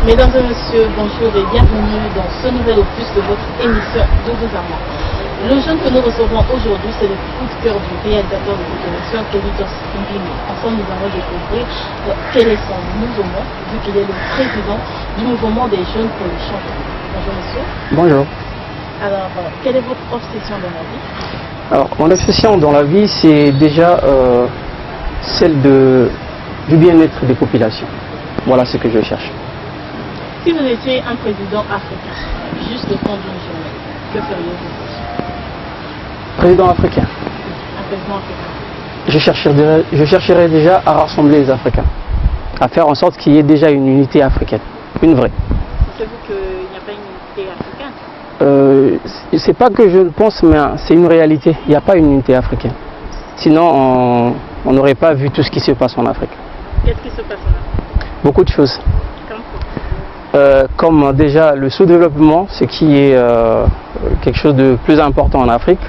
Mesdames et messieurs, bonjour et bienvenue dans ce nouvel opus de votre émission de vos amants. Le jeune que nous recevons aujourd'hui, c'est le coup de cœur du réalisateur de cette émission, Kelly Mbimi. Ensemble, nous allons découvrir quel est son mouvement, vu qu'il est le président du mouvement des jeunes pour le changement. Bonjour monsieur. Bonjour. Alors, quelle est votre obsession dans la vie? Alors, mon obsession dans la vie, c'est déjà celle du bien-être des populations. Voilà ce que je cherche. Si vous étiez un président africain, juste le temps d'une journée, que feriez-vous? Président africain. Un président africain. Je chercherais déjà à rassembler les Africains, à faire en sorte qu'il y ait déjà une unité africaine, une vraie. Pensez-vous qu'il n'y a pas une unité africaine? C'est pas que je le pense, mais c'est une réalité. Il n'y a pas une unité africaine. Sinon, on n'aurait pas vu tout ce qui se passe en Afrique. Qu'est-ce qui se passe en Afrique? Beaucoup de choses. Comme comme déjà le sous-développement, ce qui est quelque chose de plus important en Afrique.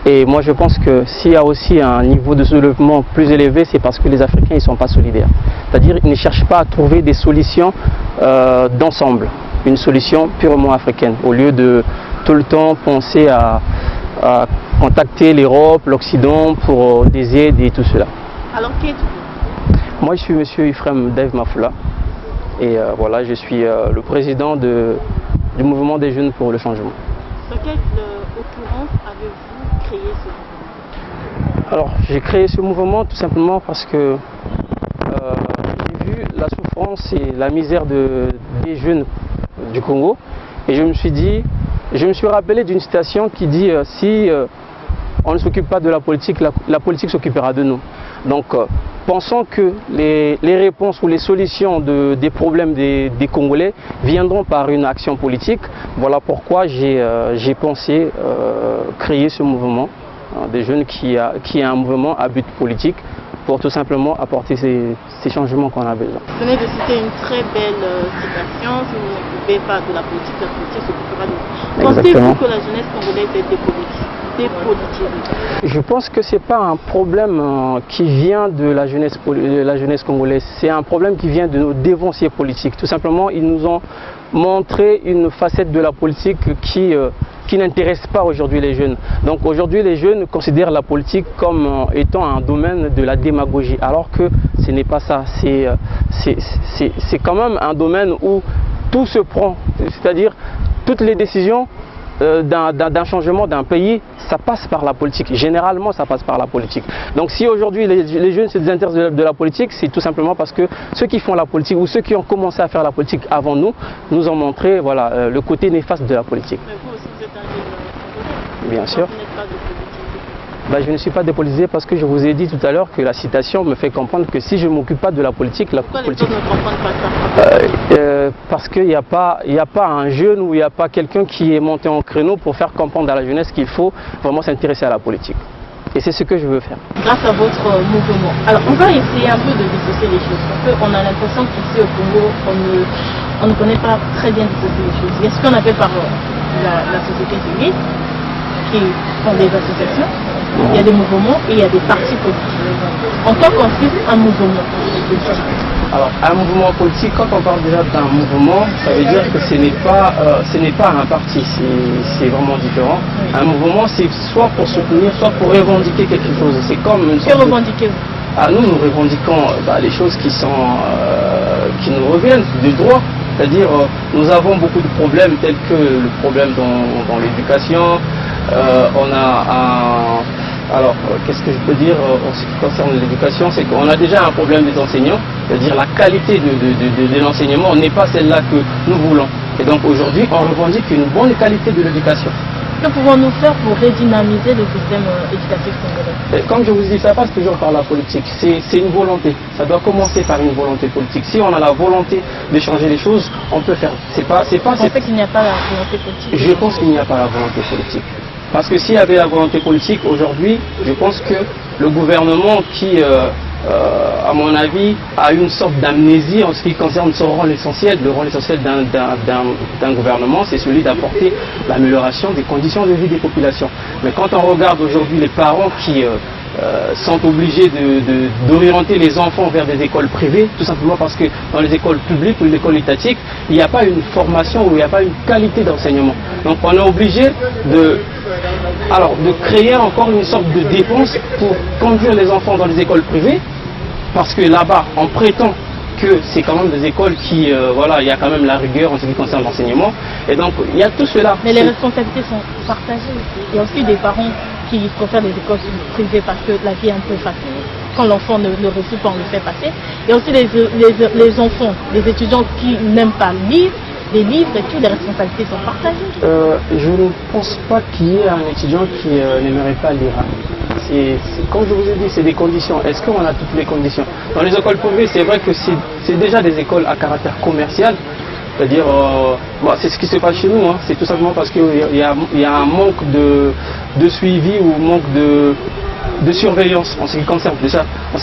Et moi je pense que s'il y a aussi un niveau de sous-développement plus élevé, c'est parce que les Africains ne sont pas solidaires. C'est-à-dire qu'ils ne cherchent pas à trouver des solutions d'ensemble, une solution purement africaine, au lieu de tout le temps penser à contacter l'Europe, l'Occident pour des aides et tout cela. Alors qui êtes-vous? Moi je suis monsieur Ephraim Dave Mafoula. Et voilà, je suis le président du mouvement des jeunes pour le changement. Dans quelle occurrence avez-vous créé ce mouvement? Alors, j'ai créé ce mouvement tout simplement parce que j'ai vu la souffrance et la misère des jeunes du Congo. Et je me suis rappelé d'une citation qui dit si on ne s'occupe pas de la politique s'occupera de nous. Donc, pensons que les réponses ou les solutions des problèmes des Congolais viendront par une action politique. Voilà pourquoi j'ai pensé créer ce mouvement des jeunes qui est un mouvement à but politique pour tout simplement apporter ces changements qu'on a besoin. Vous venez de citer une très belle citation, si vous ne pouvez pas de la politique s'occupera de vous. Pensez-vous que la jeunesse congolaise est dépolitisée? Je pense que ce n'est pas un problème qui vient de la jeunesse congolaise, c'est un problème qui vient de nos dévanciers politiques. Tout simplement, ils nous ont montré une facette de la politique qui n'intéresse pas aujourd'hui les jeunes. Donc aujourd'hui, les jeunes considèrent la politique comme étant un domaine de la démagogie, alors que ce n'est pas ça. C'est quand même un domaine où tout se prend, c'est-à-dire toutes les décisions d'un changement d'un pays, ça passe par la politique. Généralement, ça passe par la politique. Donc si aujourd'hui les jeunes se désintéressent de la politique, c'est tout simplement parce que ceux qui font la politique ou ceux qui ont commencé à faire la politique avant nous ont montré voilà, le côté néfaste de la politique. Mais vous aussi, vous êtes un jeune congolais. Bien sûr. Vous n'êtes pas dépolitisé. Je ne suis pas dépolitisé parce que je vous ai dit tout à l'heure que la citation me fait comprendre que si je ne m'occupe pas de la politique, Pourquoi les autres ne comprennent pas ça? Parce qu'il n'y a pas un jeune ou il n'y a pas quelqu'un qui est monté en créneau pour faire comprendre à la jeunesse qu'il faut vraiment s'intéresser à la politique. Et c'est ce que je veux faire. Grâce à votre mouvement. Alors on va essayer un peu de dissocier les choses. Parce qu'on a l'impression qu'ici au Congo, on ne connaît pas très bien dissocier les choses. Il y a ce qu'on appelle par la société civile, qui font des associations. Il y a des mouvements et il y a des partis politiques. En quoi consiste un mouvement politique? Alors, un mouvement politique, quand on parle déjà d'un mouvement, ça veut dire que ce n'est pas un parti, c'est vraiment différent. Oui. Un mouvement, c'est soit pour soutenir, soit pour revendiquer quelque chose. C'est comme une sorte. Que revendiquez-vous? Nous revendiquons les choses qui nous reviennent de droit. C'est-à-dire, nous avons beaucoup de problèmes tels que le problème dans l'éducation. Alors, qu'est-ce que je peux dire en ce qui concerne l'éducation, c'est qu'on a déjà un problème des enseignants, c'est-à-dire la qualité de l'enseignement n'est pas celle-là que nous voulons. Et donc aujourd'hui, on revendique une bonne qualité de l'éducation. Que pouvons-nous faire pour redynamiser le système éducatif congolais? Comme je vous dis, ça passe toujours par la politique. C'est une volonté. Ça doit commencer par une volonté politique. Si on a la volonté de changer les choses, on peut faire. Vous pensez qu'il n'y a pas la volonté politique? Je pense qu'il n'y a pas la volonté politique. Parce que s'il y avait la volonté politique aujourd'hui, je pense que le gouvernement qui, à mon avis, a une sorte d'amnésie en ce qui concerne son rôle essentiel. Le rôle essentiel d'un gouvernement, c'est celui d'apporter l'amélioration des conditions de vie des populations. Mais quand on regarde aujourd'hui les parents sont obligés d'orienter les enfants vers des écoles privées, tout simplement parce que dans les écoles publiques ou les écoles étatiques, il n'y a pas une formation ou il n'y a pas une qualité d'enseignement. Donc on est obligé de créer encore une sorte de dépense pour conduire les enfants dans les écoles privées, parce que là-bas, on prétend que c'est quand même des écoles qui, voilà, il y a quand même la rigueur en ce qui concerne l'enseignement. Et donc, il y a tout cela. Mais les responsabilités sont partagées. Il y a aussi des parents qui préfèrent les écoles privées parce que la vie est un peu facile. Quand l'enfant ne réussit pas, on le fait passer. Il y a aussi les enfants, les étudiants qui n'aiment pas lire, les livres et tout, les responsabilités sont partagées. Je ne pense pas qu'il y ait un étudiant qui n'aimerait pas lire. Comme je vous ai dit, c'est des conditions. Est-ce qu'on a toutes les conditions? Dans les écoles privées, c'est vrai que c'est déjà des écoles à caractère commercial. C'est-à-dire, c'est ce qui se passe chez nous. Hein. C'est tout simplement parce qu'il y a un manque de suivi ou manque de surveillance en ce qui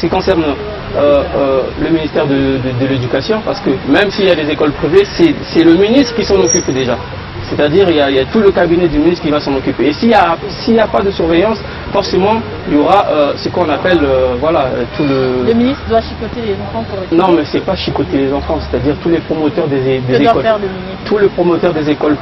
concerne le ministère de l'Éducation, parce que même s'il y a des écoles privées, c'est le ministre qui s'en occupe déjà. C'est-à-dire il y a tout le cabinet du ministre qui va s'en occuper. Et s'il n'y a pas de surveillance, forcément il y aura ce qu'on appelle tout le... Le ministre doit chicoter les enfants pour... Non, mais c'est pas chicoter les enfants, c'est-à-dire tous les promoteurs des écoles. Tous les promoteurs des écoles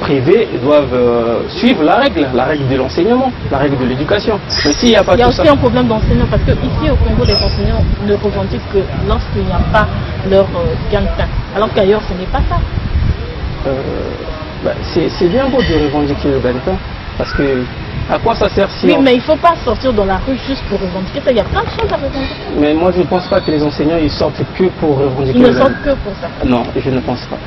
privées doivent suivre la règle de l'enseignement, la règle de l'éducation. Mais s'il n'y a pas... Il y a aussi un problème d'enseignants, parce que ici au Congo, les enseignants ne revendiquent que lorsqu'il n'y a pas leur gagne-pain, alors qu'ailleurs ce n'est pas ça. C'est bien beau de revendiquer le gagne-pain, parce que à quoi ça sert si... Oui, mais il ne faut pas sortir dans la rue juste pour revendiquer ça, il y a plein de choses à revendiquer. Mais moi je ne pense pas que les enseignants ils sortent que pour revendiquer. Ils ne sortent que pour ça. Non, je ne pense pas.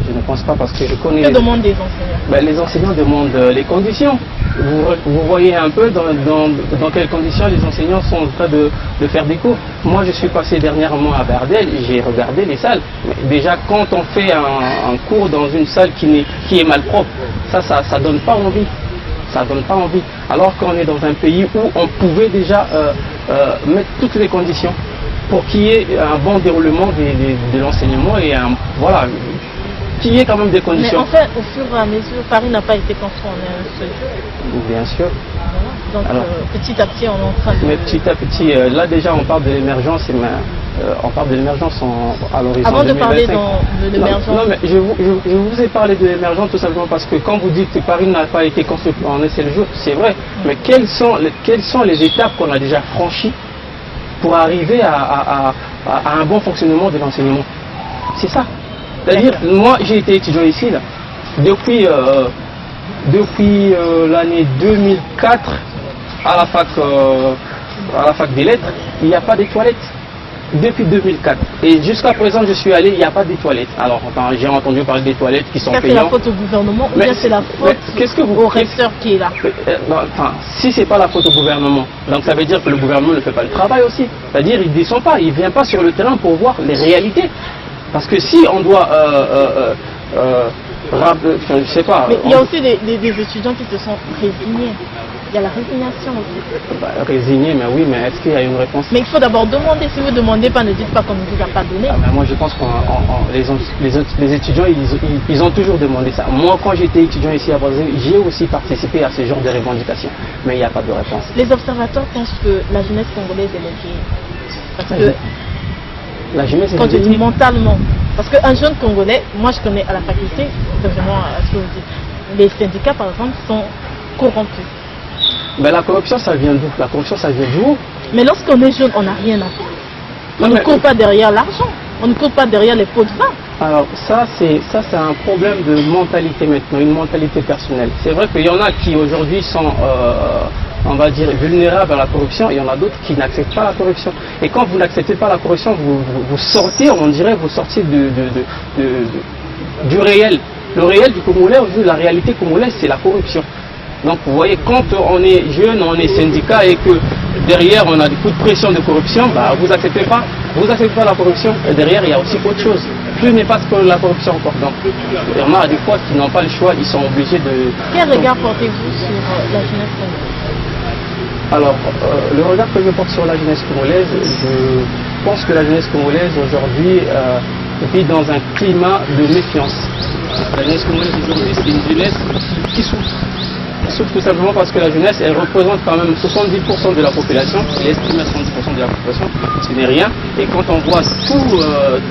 Je ne pense pas, parce que je connais... Que demandent les enseignants? Les enseignants demandent les conditions. Vous voyez un peu dans quelles conditions les enseignants sont en train de faire des cours. Moi, je suis passé dernièrement à Bardel et j'ai regardé les salles. Mais déjà, quand on fait un cours dans une salle qui est malpropre, ça donne pas envie. Ça donne pas envie. Alors qu'on est dans un pays où on pouvait déjà mettre toutes les conditions pour qu'il y ait un bon déroulement de l'enseignement et qu'il y ait quand même des conditions. Mais en fait, au fur et à mesure, Paris n'a pas été construit en un seul jour. Bien sûr. Voilà. Donc petit à petit, on est en train de... Mais petit à petit, là déjà on parle de l'émergence, on parle de l'émergence à l'horizon 2025. Avant de parler de l'émergence... Non, mais je vous ai parlé de l'émergence tout simplement parce que quand vous dites que Paris n'a pas été construit en un seul jour, c'est vrai. Mais quelles sont les étapes qu'on a déjà franchies pour arriver à un bon fonctionnement de l'enseignement? C'est ça. C'est-à-dire, moi j'ai été étudiant ici, là, depuis l'année 2004 à la fac des lettres, il n'y a pas de toilettes. Depuis 2004. Et jusqu'à présent, je suis allé, il n'y a pas de toilettes. Alors, j'ai entendu parler des toilettes qui sont payantes. C'est la faute au gouvernement ou bien c'est la faute au recteur qui est là? Si c'est pas la faute au gouvernement, donc ça veut dire que le gouvernement ne fait pas le travail aussi. C'est-à-dire, il ne descend pas, il ne vient pas sur le terrain pour voir les réalités. Parce que si on doit, je sais pas... Mais il y a aussi des étudiants qui se sont résignés. Il y a la résignation aussi. Résigné, mais oui, mais est-ce qu'il y a une réponse? Mais il faut d'abord demander. Si vous ne demandez pas, ne dites pas qu'on ne vous a pas donné. Moi, je pense que les étudiants, ils ont toujours demandé ça. Moi, quand j'étais étudiant ici à Brazzaville, j'ai aussi participé à ce genre de revendications. Mais il n'y a pas de réponse. Les observateurs pensent que la jeunesse congolaise est moquée. Parce que... La jeunesse est quand je dis mentalement. Parce qu'un jeune Congolais, moi je connais à la faculté, c'est vraiment ce que vous dites. Les syndicats, par exemple, sont corrompus. La corruption, ça vient d'où? La corruption, ça vient d'où? Mais lorsqu'on est jeune, on n'a rien à faire. On ne court pas derrière l'argent. On ne court pas derrière les pots de vin. Alors ça c'est un problème de mentalité maintenant, une mentalité personnelle. C'est vrai qu'il y en a qui aujourd'hui sont, on va dire, vulnérables à la corruption, et il y en a d'autres qui n'acceptent pas la corruption. Et quand vous n'acceptez pas la corruption, vous sortez, on dirait, vous sortez du réel. Le réel du Congolais, aujourd'hui, la réalité congolaise, c'est la corruption. Donc vous voyez, quand on est jeune, on est syndicat et que derrière on a des coups de pression de corruption, vous n'acceptez pas la corruption, et derrière il y a aussi autre chose. Plus n'est pas que la corruption encore. Donc il y en a des fois qui n'ont pas le choix, ils sont obligés de... Quel regard portez-vous sur la jeunesse congolaise? Alors, le regard que je porte sur la jeunesse congolaise, je pense que la jeunesse congolaise aujourd'hui vit dans un climat de méfiance. La jeunesse congolaise aujourd'hui, c'est une jeunesse qui souffre. souffre tout simplement parce que la jeunesse, elle représente quand même 70% de la population, elle est estimée à 70% de la population, ce n'est rien. Et quand on voit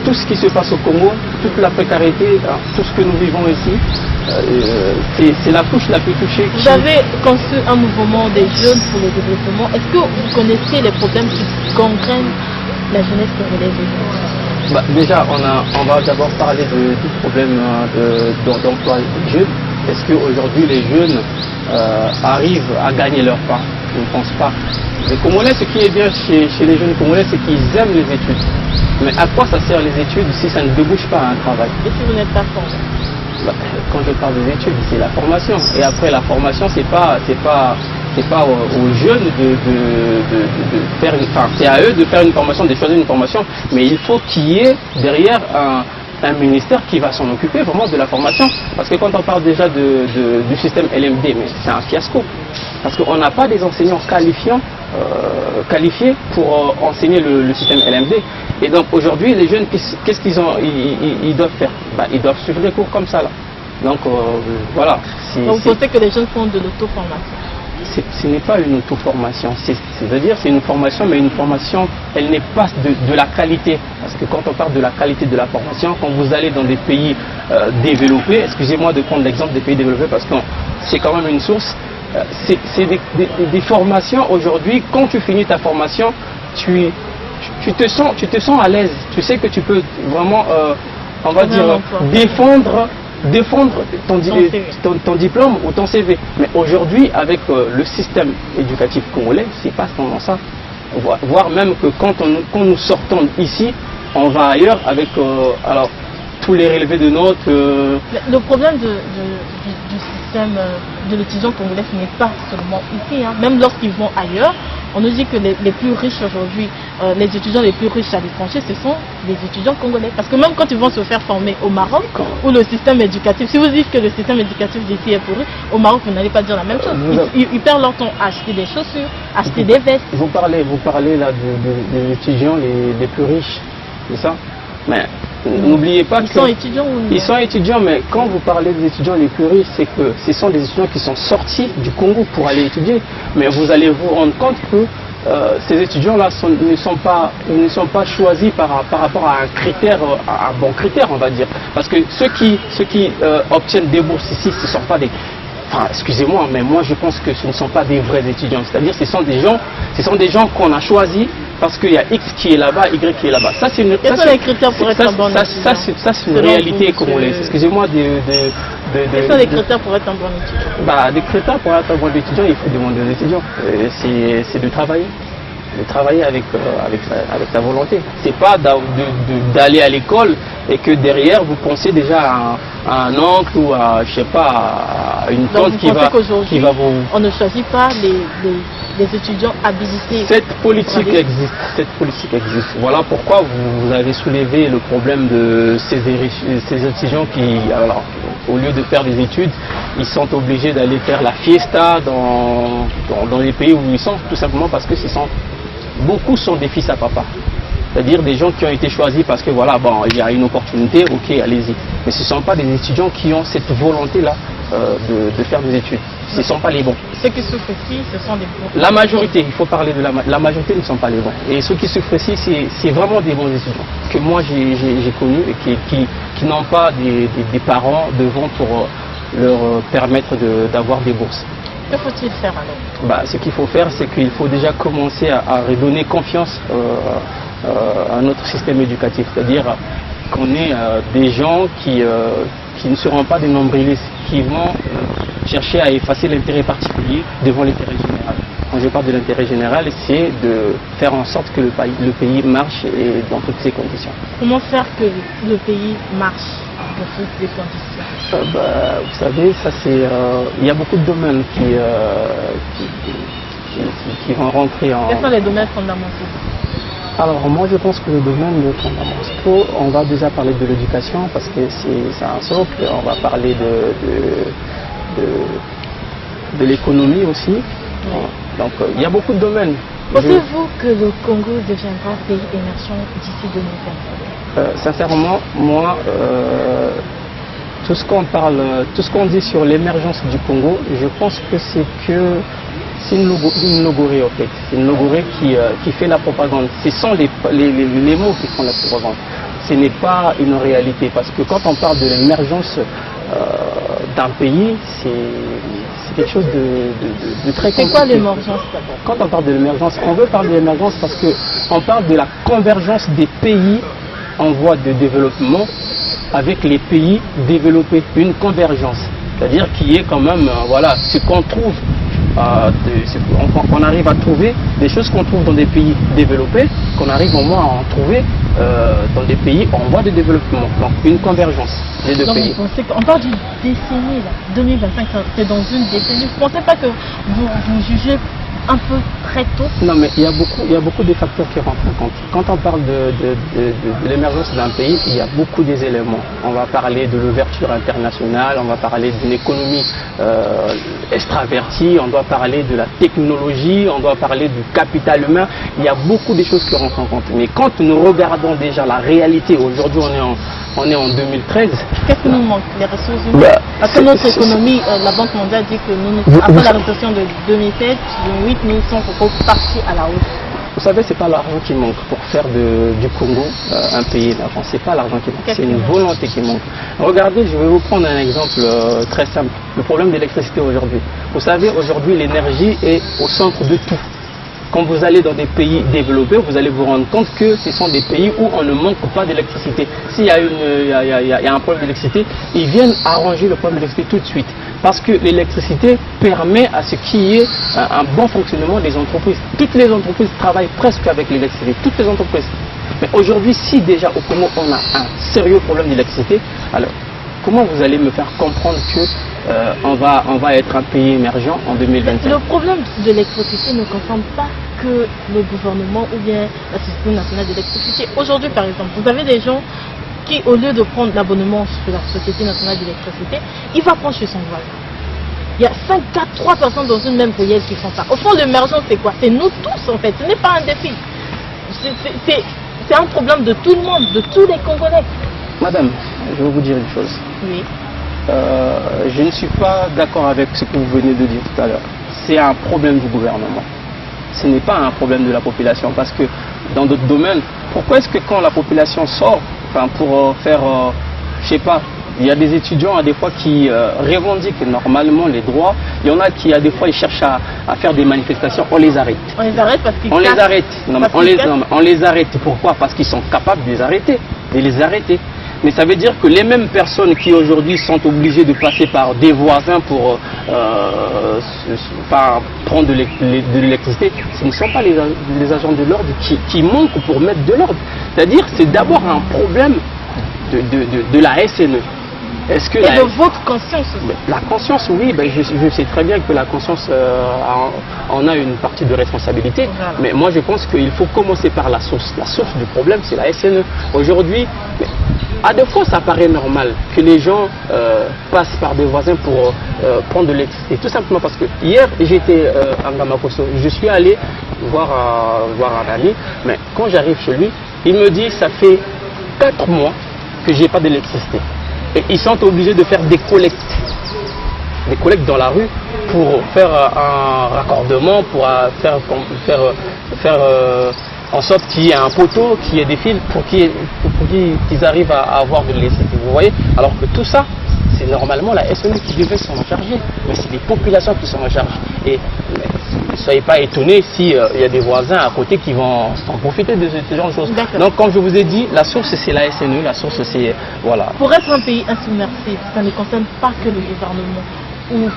tout ce qui se passe au Congo, toute la précarité, tout ce que nous vivons ici, c'est la couche la plus touchée. Vous avez conçu un mouvement des jeunes pour le développement. Est-ce que vous connaissez les problèmes qui gangrènent la jeunesse congolaise aujourd'hui? Déjà, on va d'abord parler du problème d'emploi des jeunes. Est-ce qu'aujourd'hui les jeunes arrivent à gagner leur pain? Je ne pense pas. Les Congolais, ce qui est bien chez les jeunes Congolais, c'est qu'ils aiment les études. Mais à quoi ça sert les études si ça ne débouche pas à un travail? Et si vous n'êtes pas formé? Quand je parle des études, c'est la formation. Et après la formation, c'est pas aux jeunes de faire c'est à eux de faire une formation, de choisir une formation. Mais il faut qu'il y ait derrière un ministère qui va s'en occuper vraiment de la formation. Parce que quand on parle déjà du système LMD, mais c'est un fiasco. Parce qu'on n'a pas des enseignants qualifiés pour enseigner le système LMD. Et donc aujourd'hui, les jeunes, qu'est-ce qu'ils doivent faire? Ils doivent suivre des cours comme ça là. Donc voilà. Donc vous pensez que les jeunes font de l'auto-formation? Ce n'est pas une auto-formation, c'est-à-dire c'est une formation, mais une formation, elle n'est pas de la qualité. Parce que quand on parle de la qualité de la formation, quand vous allez dans des pays développés, excusez-moi de prendre l'exemple des pays développés parce que c'est quand même une source, c'est des formations aujourd'hui, quand tu finis ta formation, tu te sens à l'aise, tu sais que tu peux vraiment, on va dire, défendre ton diplôme ou ton CV. Mais aujourd'hui, avec le système éducatif congolais, c'est pas seulement ça. Voire même que quand nous sortons ici, on va ailleurs avec alors, tous les relevés de notes. Le problème du système de l'étudiant congolais n'est pas seulement ici. Hein. Même lorsqu'ils vont ailleurs, on nous dit que les plus riches aujourd'hui, les étudiants les plus riches à l'étranger, ce sont les étudiants congolais. Parce que même quand ils vont se faire former au Maroc, où le système éducatif, si vous dites que le système éducatif d'ici est pourri, au Maroc, vous n'allez pas dire la même chose. Ils perdent leur temps à acheter des chaussures, acheter des vestes. Vous parlez là des étudiants les plus riches, c'est ça? Mais n'oubliez pas qu'ils sont étudiants ou non? Ils sont étudiants, mais quand vous parlez des étudiants les plus riches, c'est que ce sont des étudiants qui sont sortis du Congo pour aller étudier. Mais vous allez vous rendre compte que ces étudiants-là ne sont pas choisis par rapport à un bon critère, on va dire. Parce que ceux qui obtiennent des bourses ici, ce ne sont pas des... Enfin, excusez-moi, mais moi je pense que ce ne sont pas des vrais étudiants. C'est-à-dire ce sont des gens qu'on a choisis parce qu'il y a X qui est là-bas, Y qui est là-bas. Ça, c'est quels sont les critères pour être un bon étudiant? Ça, c'est une réalité congolaise. Excusez-moi quels sont les critères pour être un bon étudiant? Des critères pour être un bon étudiant, il faut demander aux étudiants. C'est de travailler. De travailler avec ta volonté. C'est pas d'aller à l'école et que derrière vous pensez déjà à un oncle ou à, je sais pas, à une tante qui va vous... On ne choisit pas les étudiants habilités. Cette politique existe. Voilà pourquoi vous avez soulevé le problème de ces étudiants qui, alors, au lieu de faire des études, ils sont obligés d'aller faire la fiesta dans les pays où ils sont, tout simplement parce que beaucoup sont des fils à papa. C'est-à-dire des gens qui ont été choisis parce que voilà, bon, il y a une opportunité, ok, allez-y. Mais ce ne sont pas des étudiants qui ont cette volonté-là de faire des études. Ce ne sont pas les bons. Ceux qui souffrent ici, ce sont des bons. La majorité, il faut parler de la majorité ne sont pas les bons. Et ceux qui souffrent ici, c'est vraiment des bons étudiants que moi j'ai connus et qui n'ont pas des parents devant pour leur permettre d'avoir des bourses. Que faut-il faire alors? Ce qu'il faut faire, c'est qu'il faut déjà commencer à redonner confiance à notre système éducatif. C'est-à-dire qu'on ait des gens qui ne seront pas des nombrilistes, qui vont chercher à effacer l'intérêt particulier devant l'intérêt général. Quand je parle de l'intérêt général, c'est de faire en sorte que le pays marche et dans toutes ces conditions. Comment faire que le pays marche dans toutes ces conditions? Vous savez, ça c'est, il y a beaucoup de domaines qui vont rentrer en... Quels sont les domaines fondamentaux? Alors moi je pense que les domaines fondamentaux, on va déjà parler de l'éducation parce que c'est un socle, on va parler de l'économie aussi. Oui. Donc il y a beaucoup de domaines. Pensez-vous que le Congo deviendra pays émergent d'ici 2025? Sincèrement, moi, tout ce qu'on parle, tout ce qu'on dit sur l'émergence du Congo, je pense que c'est une logorée en fait. C'est une logorée qui fait la propagande. Ce sont les mots qui font la propagande. Ce n'est pas une réalité parce que quand on parle de l'émergence d'un pays, c'est quelque chose de très compliqué. C'est quoi l'émergence d'abord? Quand on parle de l'émergence, on veut parler de l'émergence parce qu'on parle de la convergence des pays en voie de développement avec les pays développés, une convergence, c'est-à-dire qu'il y ait quand même, voilà, ce qu'on trouve, qu'on arrive à trouver des choses qu'on trouve dans des pays développés, qu'on arrive au moins à en trouver dans des pays en voie de développement, donc une convergence des deux pays. Vous pensez qu'on parle d'une décennie là, 2025, c'est dans une décennie. Vous ne pensez pas que vous jugez un peu très tôt? Non, mais il y a beaucoup de facteurs qui rentrent en compte. Quand on parle de l'émergence d'un pays, il y a beaucoup des éléments. On va parler de l'ouverture internationale, on va parler d'une économie extravertie, on doit parler de la technologie, on doit parler du capital humain. Il y a beaucoup de choses qui rentrent en compte. Mais quand nous regardons déjà la réalité, aujourd'hui on est en 2013. Qu'est-ce qui nous manque? Les ressources humaines? Parce que notre économie, la Banque mondiale dit que après la récession de 2007, 2008, nous sommes repartis à la hausse. Vous savez, c'est pas l'argent qui manque pour faire du Congo un pays d'avant. C'est pas l'argent qui manque, c'est une volonté qui manque. Regardez, je vais vous prendre un exemple très simple. Le problème d'électricité aujourd'hui. Vous savez, aujourd'hui, l'énergie est au centre de tout. Quand vous allez dans des pays développés, vous allez vous rendre compte que ce sont des pays où on ne manque pas d'électricité. S'il y a un problème d'électricité, ils viennent arranger le problème d'électricité tout de suite. Parce que l'électricité permet à ce qu'il y ait un bon fonctionnement des entreprises. Toutes les entreprises travaillent presque avec l'électricité, toutes les entreprises. Mais aujourd'hui, si déjà au Congo on a un sérieux problème d'électricité, alors comment vous allez me faire comprendre que on va être un pays émergent en 2021? Le problème de l'électricité ne concerne pas que le gouvernement ou bien la Société nationale d'électricité. Aujourd'hui, par exemple, vous avez des gens qui, au lieu de prendre l'abonnement sur la Société nationale d'électricité, il va prendre chez son voisin. Il y a 5, 4, 3 personnes dans une même ruelle qui font ça. Au fond, l'émergence, c'est quoi? C'est nous tous, en fait. Ce n'est pas un défi. C'est un problème de tout le monde, de tous les Congolais. Madame, je vais vous dire une chose. Oui. Je ne suis pas d'accord avec ce que vous venez de dire tout à l'heure. C'est un problème du gouvernement. Ce n'est pas un problème de la population parce que dans d'autres domaines, pourquoi est-ce que quand la population sort, enfin pour faire, je sais pas, il y a des étudiants à des fois qui revendiquent normalement les droits, il y en a qui à des fois ils cherchent à faire des manifestations, on les arrête. On les arrête parce qu'ils On les arrête. Non, mais on les arrête. Pourquoi? Parce qu'ils sont capables de les arrêter. Mais ça veut dire que les mêmes personnes qui aujourd'hui sont obligées de passer par des voisins pour prendre de l'électricité, ce ne sont pas les agents de l'ordre qui manquent pour mettre de l'ordre. C'est-à-dire que c'est d'abord un problème de la SNE. Est-ce que de votre conscience aussi? La conscience, oui, ben je sais très bien que la conscience en a une partie de responsabilité, voilà. Mais moi je pense qu'il faut commencer par la source. La source du problème, c'est la SNE. Aujourd'hui, à des fois, ça paraît normal que les gens passent par des voisins pour prendre de l'électricité. Tout simplement parce que hier, j'étais à Ngamakoso. Je suis allé voir un ami, mais quand j'arrive chez lui, il me dit ça fait 4 mois que j'ai pas d'électricité. Et ils sont obligés de faire des collectes dans la rue pour faire un raccordement, pour faire en sorte qu'il y ait un poteau, qu'il y ait des fils pour qu'ils arrivent à avoir de l'électricité. Vous voyez? Alors que tout ça, c'est normalement la SNE qui devait s'en charger, mais c'est les populations qui s'en chargent. Et ne soyez pas étonnés s'il y a des voisins à côté qui vont en profiter de ce genre de choses. Donc comme je vous ai dit, la source c'est la SNE, la source c'est... Voilà. Pour être un pays insubmersible, ça ne concerne pas que le gouvernement ou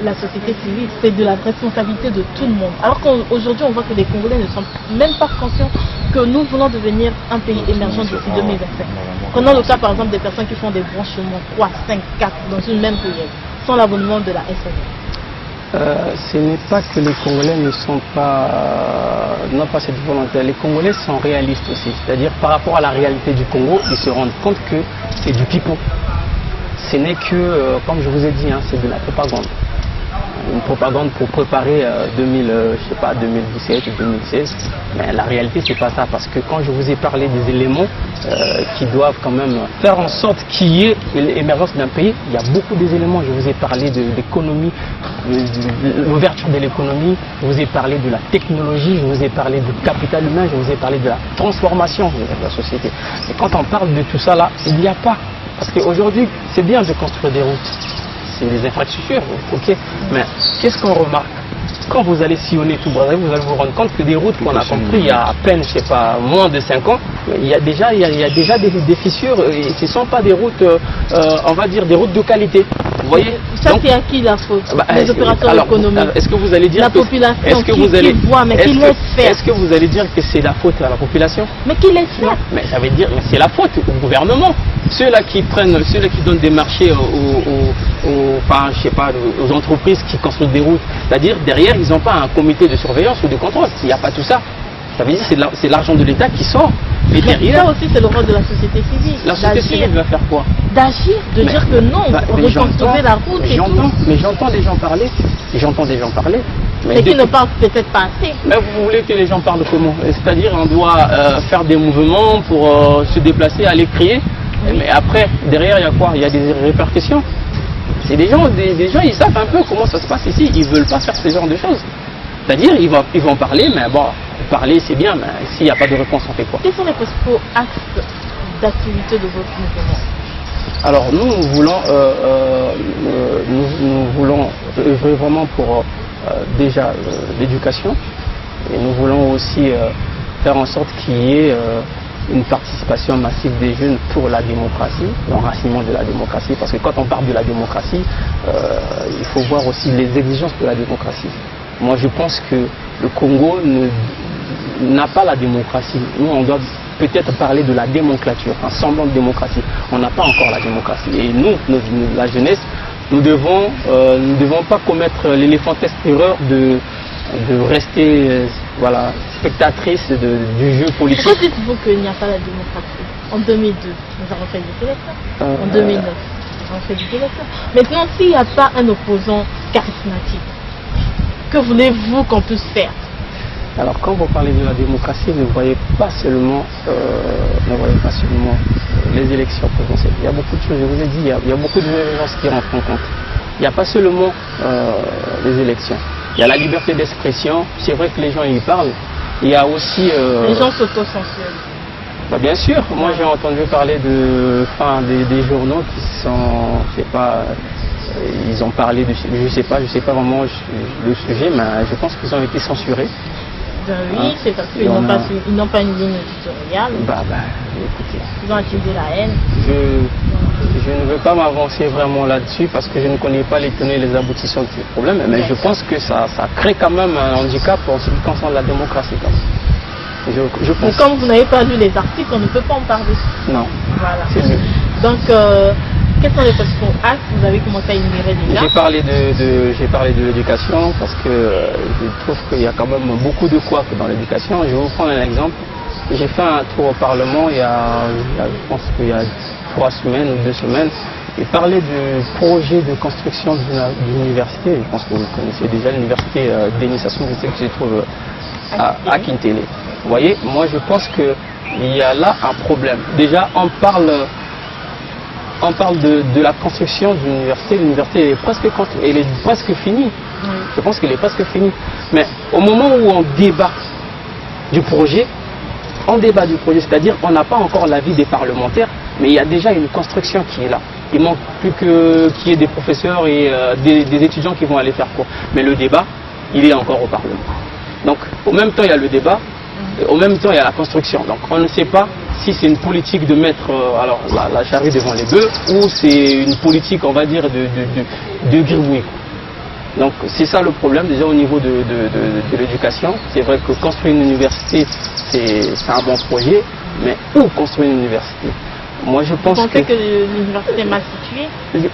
la société civile, c'est de la responsabilité de tout le monde. Alors qu'aujourd'hui on voit que les Congolais ne sont même pas conscients que nous voulons devenir un pays émergent d'ici 2025. Prenons le cas par exemple des personnes qui font des branchements 3, 5, 4 dans une même ruelle, sans l'abonnement de la SNE. Ce n'est pas que les Congolais n'ont pas cette volonté. Les Congolais sont réalistes aussi. C'est-à-dire par rapport à la réalité du Congo, ils se rendent compte que c'est du pipeau. Ce n'est que, comme je vous ai dit, c'est de la propagande. une propagande pour préparer 2017 ou 2016. Mais la réalité, c'est pas ça. Parce que quand je vous ai parlé des éléments qui doivent quand même faire en sorte qu'il y ait l'émergence d'un pays, il y a beaucoup des éléments. Je vous ai parlé de l'économie, de l'ouverture de l'économie, je vous ai parlé de la technologie, je vous ai parlé du capital humain, je vous ai parlé de la transformation de la société. Et quand on parle de tout ça là, il n'y a pas. Parce qu'aujourd'hui, c'est bien de construire des routes, c'est des infrastructures, ok. Mais qu'est-ce qu'on remarque? Quand vous allez sillonner tout Brazzaville, vous allez vous rendre compte que des routes qu'on a construites il y a à peine, je sais pas, moins de 5 ans, il y a déjà des fissures, et ce ne sont pas des routes, on va dire, des routes de qualité. Vous voyez? Ça, c'est à qui la faute? Les opérateurs économiques. Est-ce que vous allez dire la population qui voit, mais qui laisse faire? Est-ce que vous allez dire que c'est la faute à la population? Mais qui laisse faire? Mais ça veut dire que c'est la faute au gouvernement. Ceux-là qui donnent des marchés enfin, je sais pas, aux entreprises qui construisent des routes, c'est-à-dire derrière ils n'ont pas un comité de surveillance ou de contrôle. Il n'y a pas tout ça. Ça veut dire que c'est l'argent de l'État qui sort. Et derrière, ça aussi c'est le rôle de la société civile. La société civile va faire quoi? D'agir, dire que non, reconstruire la route et tout. Mais j'entends des gens parler. Mais qui ne parlent peut-être pas assez. Mais vous voulez que les gens parlent comment? C'est-à-dire on doit faire des mouvements pour se déplacer, aller crier. Oui. Mais après, derrière, il y a quoi? Il y a des répercussions. C'est des gens, ils savent un peu comment ça se passe ici. Ils ne veulent pas faire ce genre de choses. C'est-à-dire, ils vont parler, mais bon, parler c'est bien, mais s'il n'y a pas de réponse, on fait quoi? Quels sont les principaux axes d'activité de votre mouvement? Alors, nous voulons œuvrer vraiment pour déjà l'éducation, et nous voulons aussi faire en sorte qu'il y ait une participation massive des jeunes pour la démocratie, l'enracinement de la démocratie, parce que quand on parle de la démocratie, il faut voir aussi les exigences de la démocratie. Moi je pense que le Congo n'a pas la démocratie. Nous on doit peut-être parler de la démocrature, un semblant de démocratie. On n'a pas encore la démocratie. Et nous, la jeunesse, nous ne devons pas commettre l'éléphantesque erreur de rester voilà, spectatrice du jeu politique. Pourquoi dites-vous qu'il n'y a pas la démocratie? En 2002, nous avons fait des élections. En 2009, nous avons fait des élections. Maintenant, s'il n'y a pas un opposant charismatique, que voulez-vous qu'on puisse faire? Alors, quand vous parlez de la démocratie, ne voyez pas seulement les élections présidentielles. Il y a beaucoup de choses, je vous ai dit, il y a beaucoup de choses qui rentrent en compte. Il n'y a pas seulement les élections. Il y a la liberté d'expression, c'est vrai que les gens y parlent. Il y a aussi... les gens s'autocensurent. Bah bien sûr, moi j'ai entendu parler des journaux qui sont, je sais pas, ils ont parlé de, je sais pas vraiment le sujet, mais je pense qu'ils ont été censurés. Ben oui, c'est parce qu'ils n'ont pas une ligne éditoriale. Écoutez. Ils ont attisé la haine. Je ne veux pas m'avancer vraiment là-dessus parce que je ne connais pas les tenants et les aboutissants du problème, mais je pense que ça crée quand même un handicap en ce qui concerne la démocratie. Quand même. Je pense. Mais comme vous n'avez pas lu les articles, on ne peut pas en parler. Non. Voilà. C'est mieux. Donc, quels sont les principaux axes? Vous avez commencé à énumérer déjà. J'ai parlé de l'éducation parce que je trouve qu'il y a quand même beaucoup de couacs dans l'éducation. Je vais vous prendre un exemple. J'ai fait un tour au Parlement je pense qu'il y a 3 semaines ou 2 semaines. Et parlait du projet de construction d'une université. Je pense que vous connaissez déjà l'université Denis Sassou Nguesso qui se trouve à Kintele. Vous voyez, moi je pense qu'il y a là un problème. Déjà, on parle de la construction d'une université. L'université est presque finie. Oui. Je pense qu'elle est presque finie. Mais au moment où on débat du projet, c'est-à-dire qu'on n'a pas encore l'avis des parlementaires, mais il y a déjà une construction qui est là. Il manque plus qu'il y ait des professeurs et des étudiants qui vont aller faire cours. Mais le débat, il est encore au Parlement. Donc, au même temps, il y a le débat, et au même temps, il y a la construction. Donc, on ne sait pas si c'est une politique de mettre la charrue devant les bœufs ou c'est une politique, on va dire, de gribouiller. Donc, c'est ça le problème, déjà au niveau de l'éducation. C'est vrai que construire une université, c'est un bon projet, mais où construire une université? Moi, je pense Vous pensez que l'université est mal située?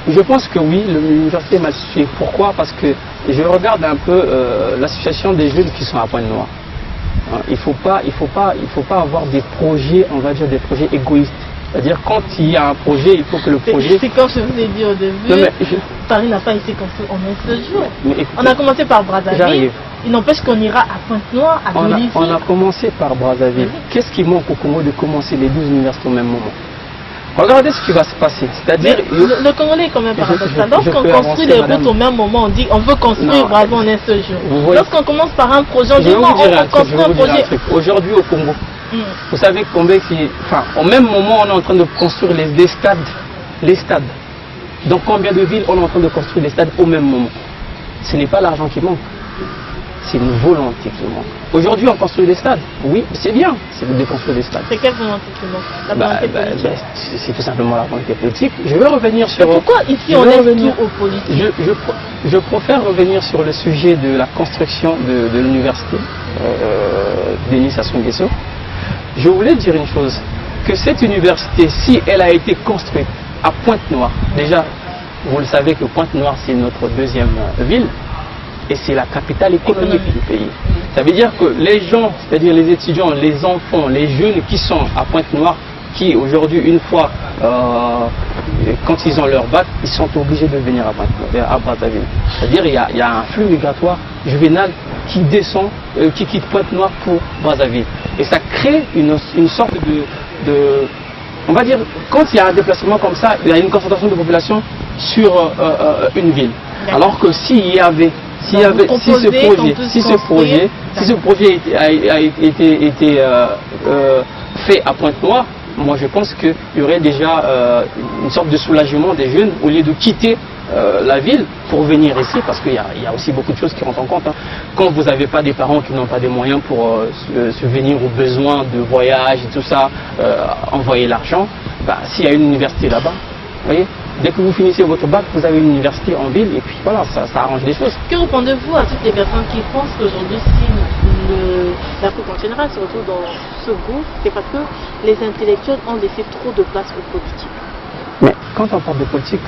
Je pense que oui, l'université est mal située. Pourquoi? Parce que je regarde un peu la situation des jeunes qui sont à Pointe-Noire. Il ne faut pas avoir des projets, on va dire des projets égoïstes. C'est-à-dire quand il y a un projet, il faut que le projet... C'est comme je vous ai dit au début, Non, mais Paris n'a pas été construit en un seul jour. Mais écoutez, On a commencé par Brazzaville, j'arrive. il n'empêche qu'on ira à Pointe-Noire, à Dolisie. On a commencé par Brazzaville. Oui. Qu'est-ce qui manque au Congo de commencer les 12 universités au même moment? Regardez ce qui va se passer. C'est-à-dire... Le Congolais est quand même paradoxal. je Lorsqu'on peux construit avancer, les madame. routes au même moment, on dit on veut construire Non. Brazzaville en un seul jour. Vous voyez- Lorsqu'on commence par un projet, on Je dit vais non, vous dire on un truc, je construit vais un vous dire un projet. truc. Aujourd'hui au Congo, Hmm. vous savez combien au même moment on est en train de construire les stades. Les stades. Dans combien de villes on est en train de construire les stades au même moment? Ce n'est pas l'argent qui manque, c'est une volonté qui manque. Aujourd'hui on construit des stades, oui, c'est bien, c'est de construire des stades. C'est quelle volonté qui manque? La volonté politique. C'est tout simplement la volonté politique. Je vais revenir sur... Mais pourquoi ici je on vais laisse revenir- tout aux politiques? Je préfère revenir sur le sujet de la construction de l'université Denis Sassou Nguesso. Je voulais dire une chose, que cette université, si elle a été construite à Pointe-Noire, déjà, vous le savez que Pointe-Noire, c'est notre deuxième ville, et c'est la capitale économique du pays. Ça veut dire que les gens, c'est-à-dire les étudiants, les enfants, les jeunes qui sont à Pointe-Noire, qui aujourd'hui, une fois, quand ils ont leur bac, ils sont obligés de venir à Brazzaville. C'est-à-dire il y a un flux migratoire juvénal qui descend, qui quitte Pointe-Noire pour Brazzaville. Et ça crée une sorte de... On va dire, quand il y a un déplacement comme ça, il y a une concentration de population sur une ville. Alors que s'il y avait... Si ce projet a été fait à Pointe-Noire, moi je pense qu'il y aurait déjà une sorte de soulagement des jeunes au lieu de quitter la ville pour venir ici, parce qu'il y a aussi beaucoup de choses qui rentrent en compte. Hein. Quand vous n'avez pas des parents qui n'ont pas des moyens pour subvenir aux besoins de voyage et tout ça, envoyer l'argent, bah, s'il y a une université là-bas, vous voyez, dès que vous finissez votre bac, vous avez une université en ville et puis voilà, ça arrange les choses. Que répondez-vous à toutes les personnes qui pensent qu'aujourd'hui, si l'Afrique en général se retrouve dans ce groupe, c'est parce que les intellectuels ont laissé trop de place aux politiques? Mais quand on parle de politique,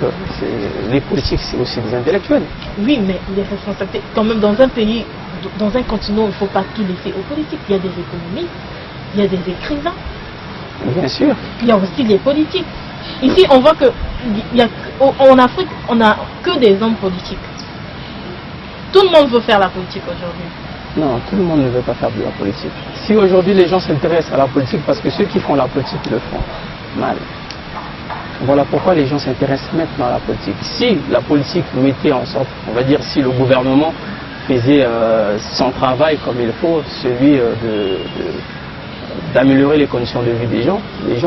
les politiques c'est aussi des intellectuels. Oui, mais les responsabilités, quand même dans un pays, dans un continent, il ne faut pas tout laisser aux politiques. Il y a des économistes, il y a des écrivains, Bien sûr. il y a aussi des politiques. Ici, on voit que en Afrique, on n'a que des hommes politiques. Tout le monde veut faire la politique aujourd'hui. Non, tout le monde ne veut pas faire de la politique. Si aujourd'hui les gens s'intéressent à la politique, parce que ceux qui font la politique le font mal. Voilà pourquoi les gens s'intéressent maintenant à la politique. Si la politique mettait en sorte, on va dire, si le gouvernement faisait son travail comme il faut, celui d'améliorer les conditions de vie des gens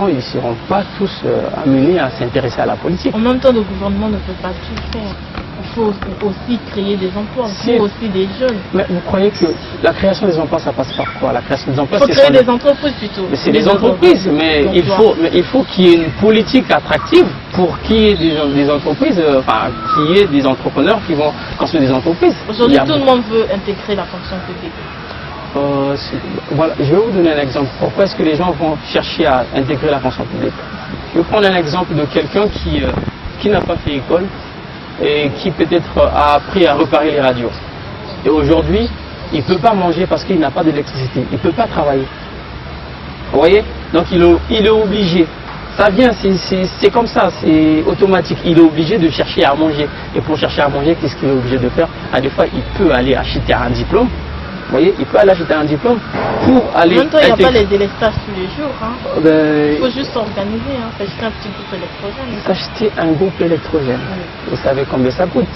ils ne seront pas tous amenés à s'intéresser à la politique. En même temps, le gouvernement ne peut pas tout faire. Il faut aussi créer des emplois, il faut aussi des jeunes. Mais vous croyez que la création des emplois, ça passe par quoi? La création des emplois, il faut créer des entreprises plutôt. Mais c'est des entreprises, mais il faut qu'il y ait une politique attractive pour qu'il y ait des entreprises, enfin, qu'il y ait des entrepreneurs qui vont construire des entreprises. Aujourd'hui, tout le monde veut intégrer la fonction publique. Voilà, je vais vous donner un exemple. Pourquoi est-ce que les gens vont chercher à intégrer la fonction publique? Je vais prendre un exemple de quelqu'un qui n'a pas fait école et qui peut-être a appris à réparer les radios. Et aujourd'hui, il ne peut pas manger parce qu'il n'a pas d'électricité. Il ne peut pas travailler. Vous voyez? Donc il est obligé. Ça vient, c'est comme ça, c'est automatique. Il est obligé de chercher à manger. Et pour chercher à manger, qu'est-ce qu'il est obligé de faire? Des fois, il peut aller acheter un diplôme. Vous voyez, il peut aller acheter un diplôme pour aller... En même temps, il n'y a pas les délestages tous les jours. Hein. Il faut juste s'organiser, hein, s'acheter un petit groupe électrogène. S'acheter un groupe électrogène. Oui. Vous savez combien ça coûte?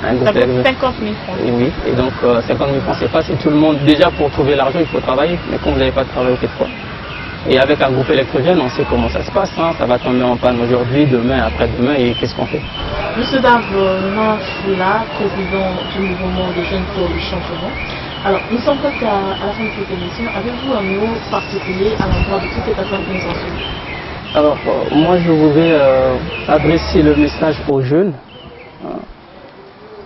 Ça coûte 50 000 francs. Et oui, et donc 50 000 francs, c'est pas si tout le monde... Déjà, pour trouver l'argent, il faut travailler. Mais quand vous n'avez pas de travail, vous faites quoi? Et avec un groupe électrogène, on sait comment ça se passe. Hein. Ça va tomber en panne aujourd'hui, demain, après-demain, et qu'est-ce qu'on fait? Monsieur Davor Foula, président du mouvement des jeunes pour le changement. Alors, nous sommes presque à la fin de cette émission. Avez-vous un mot particulier à l'endroit de toutes ces personnes qui nous ont suivis? Alors, moi, je voudrais adresser le message aux jeunes.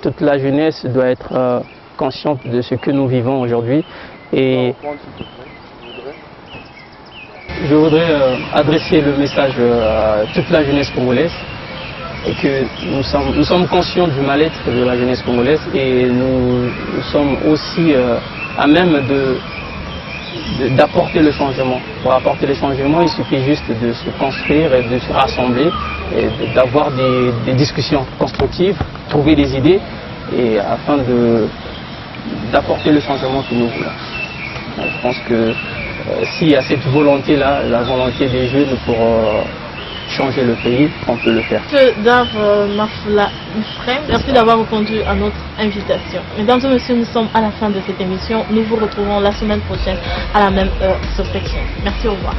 Toute la jeunesse doit être consciente de ce que nous vivons aujourd'hui. Et je voudrais adresser le message à toute la jeunesse congolaise. Et que nous sommes conscients du mal-être de la jeunesse congolaise et nous sommes aussi à même d'apporter le changement. Pour apporter le changement, il suffit juste de se construire et de se rassembler, et d'avoir des discussions constructives, trouver des idées, et afin d'apporter le changement que nous voulons. Je pense que s'il y a cette volonté-là, la volonté des jeunes pour changer le pays, on peut le faire. Monsieur Dar Mafula Ifrem, merci d'avoir répondu à notre invitation. Mesdames et messieurs, nous sommes à la fin de cette émission. Nous vous retrouvons la semaine prochaine à la même heure sur cette chaîne. Merci, au revoir.